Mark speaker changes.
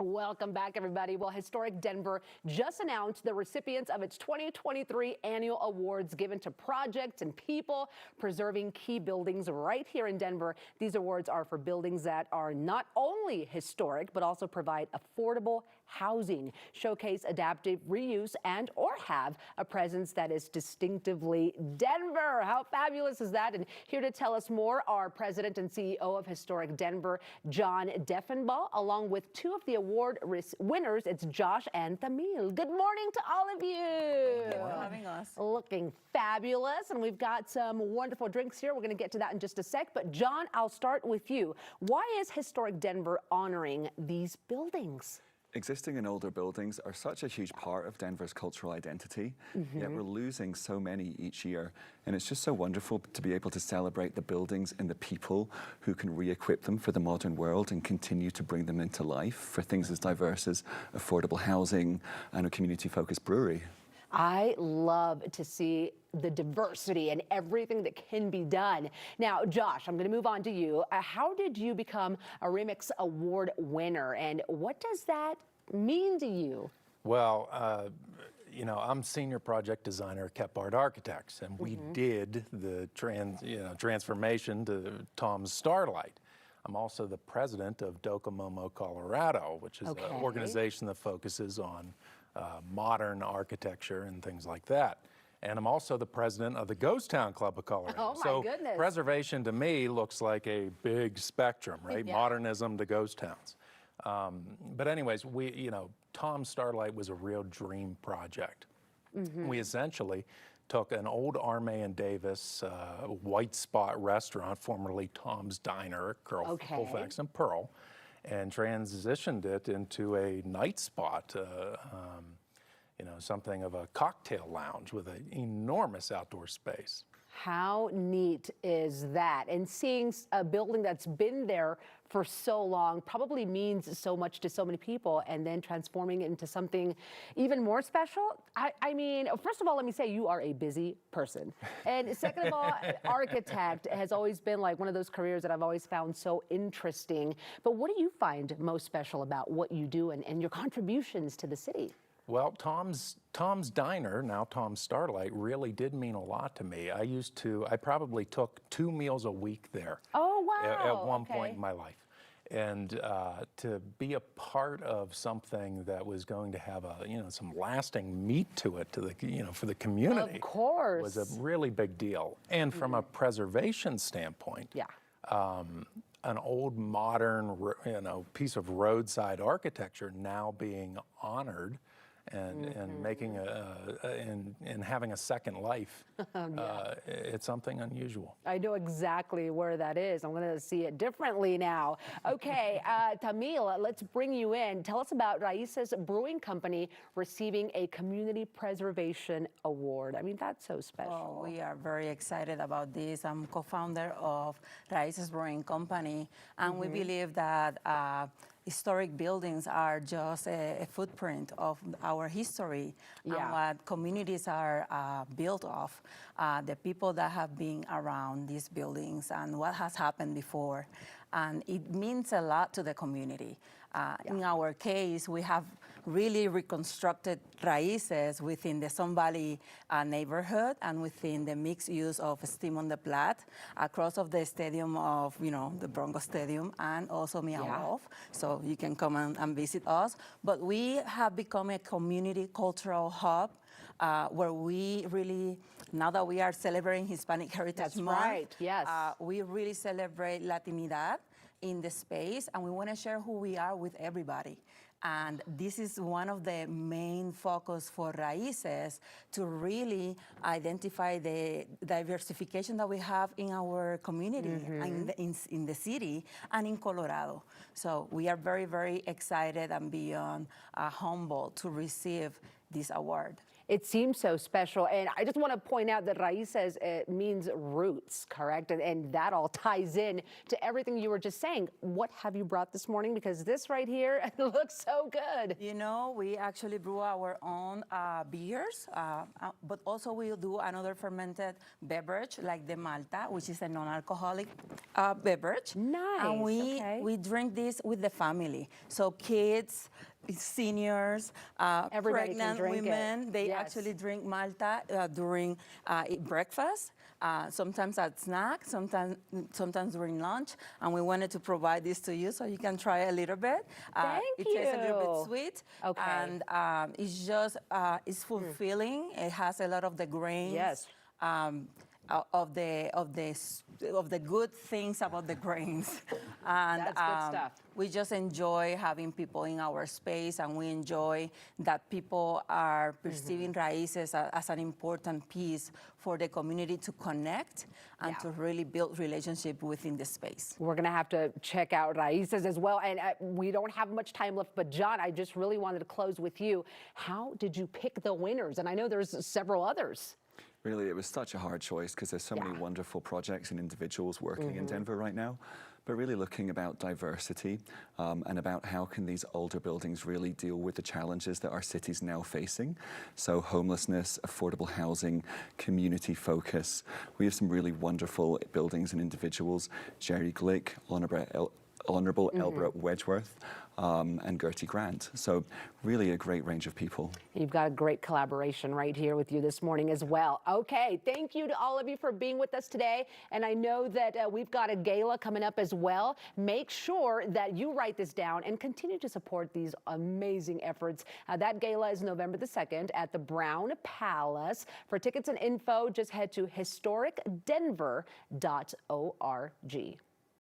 Speaker 1: Welcome back, everybody. Well, Historic Denver just announced the recipients of its 2023 annual awards given to projects and people preserving key buildings right here in Denver. These awards are for buildings that are not only historic, but also provide affordable housing, showcase adaptive reuse, and or have a presence that is distinctively Denver. How fabulous is that? And here to tell us more are President and CEO of Historic Denver, John Deffenbaugh, along with two of the award winners. It's Josh and Tamil. Good morning to all of you.
Speaker 2: Thank you for having us.
Speaker 1: Looking fabulous, and we've got some wonderful drinks here. We're going to get to that in just a sec. But John, I'll start with you. Why is Historic Denver honoring these buildings?
Speaker 3: Existing and older buildings are such a huge part of Denver's cultural identity, yet we're losing so many each year. And it's just so wonderful to be able to celebrate the buildings and the people who can re-equip them for the modern world and continue to bring them into life for things as diverse as affordable housing and a community-focused brewery.
Speaker 1: I love to see the diversity and everything that can be done. Now, Josh, I'm going to move on to you. How did you become a Remix Award winner, and what does that mean to you?
Speaker 4: Well, you know, I'm senior project designer at Kephart Architects, and we did the transformation to Tom's Starlight. I'm also the president of Docomomo, Colorado, which is an organization that focuses on modern architecture and things like that. And I'm also the president of the Ghost Town Club of Colorado.
Speaker 1: Oh my goodness.
Speaker 4: Preservation to me looks like a big spectrum, right?
Speaker 1: Yeah.
Speaker 4: Modernism to ghost towns. But anyways, Tom Starlight was a real dream project. We essentially took an old Arme and Davis White Spot restaurant, formerly Tom's Diner, Colfax and Pearl, and transitioned it into a night spot, something of a cocktail lounge with an enormous outdoor space.
Speaker 1: How neat is that? And seeing a building that's been there for so long probably means so much to so many people, and then transforming it into something even more special. I mean, first of all, let me say you are a busy person. And second of all, architect has always been like one of those careers that I've always found so interesting. But what do you find most special about what you do and your contributions to the city?
Speaker 4: Well, Tom's Diner, now Tom's Starlight, really did mean a lot to me. I probably took 2 meals a week there.
Speaker 1: Oh, wow.
Speaker 4: At one point in my life. And to be a part of something that was going to have some lasting meat to it, for the community.
Speaker 1: Of course.
Speaker 4: Was a really big deal. And from a preservation standpoint, an old modern, piece of roadside architecture now being honored and making and having a second life, it's something unusual.
Speaker 1: I know exactly where that is. I'm going to see it differently now. Okay, Tamil, let's bring you in. Tell us about Raices Brewing Company receiving a Community Preservation Award. I mean, that's so special.
Speaker 2: Oh, we are very excited about this. I'm co-founder of Raices Brewing Company, and we believe that historic buildings are just a footprint of our history and what communities are built of, the people that have been around these buildings and what has happened before. And it means a lot to the community. In our case, we have really reconstructed Raices within the Sun Valley neighborhood and within the mixed use of Steam on the Platte, across of the stadium of, the Bronco Stadium, and also Mia Wolf. So you can come and visit us. But we have become a community cultural hub where we really, now that we are celebrating Hispanic Heritage Month, we really celebrate Latinidad in the space, and we want to share who we are with everybody. And this is one of the main focus for Raices, to really identify the diversification that we have in our community, in the city, and in Colorado. So we are very, very excited and beyond humble to receive this award.
Speaker 1: It seems so special. And I just want to point out that raíces means roots, correct? And that all ties in to everything you were just saying. What have you brought this morning? Because this right here looks so good.
Speaker 2: You know, we actually brew our own beers, but also we'll do another fermented beverage like the Malta, which is a non-alcoholic beverage.
Speaker 1: Nice,
Speaker 2: And
Speaker 1: okay.
Speaker 2: we drink this with the family. So kids, seniors,
Speaker 1: Everybody can
Speaker 2: pregnant
Speaker 1: drink it.
Speaker 2: women, they
Speaker 1: Yes.
Speaker 2: actually drink Malta during breakfast. Sometimes at snack, sometimes during lunch, and we wanted to provide this to you so you can try a little bit.
Speaker 1: Thank
Speaker 2: it tastes a little
Speaker 1: you.
Speaker 2: bit sweet,
Speaker 1: Okay.
Speaker 2: and it's just it's fulfilling. It has a lot of the grains.
Speaker 1: Yes.
Speaker 2: Of the good things about the grains, and
Speaker 1: That's good stuff.
Speaker 2: we just enjoy having people in our space, and we enjoy that people are perceiving raíces as an important piece for the community to connect and
Speaker 1: Yeah.
Speaker 2: to really build relationship within the space.
Speaker 1: We're going to have to check out raíces as well. And we don't have much time left. But John, I just really wanted to close with you. How did you pick the winners? And I know there's several others.
Speaker 3: Really, it was such a hard choice because there's so many wonderful projects and individuals working in Denver right now. But really looking about diversity and about how can these older buildings really deal with the challenges that our city's now facing. So homelessness, affordable housing, community focus. We have some really wonderful buildings and individuals. Jerry Glick, Honorable Elbert Wedgeworth, and Gertie Grant. So really a great range of people.
Speaker 1: You've got a great collaboration right here with you this morning as well. Okay, thank you to all of you for being with us today. And I know that we've got a gala coming up as well. Make sure that you write this down and continue to support these amazing efforts. That gala is November the 2nd at the Brown Palace. For tickets and info, just head to historicdenver.org.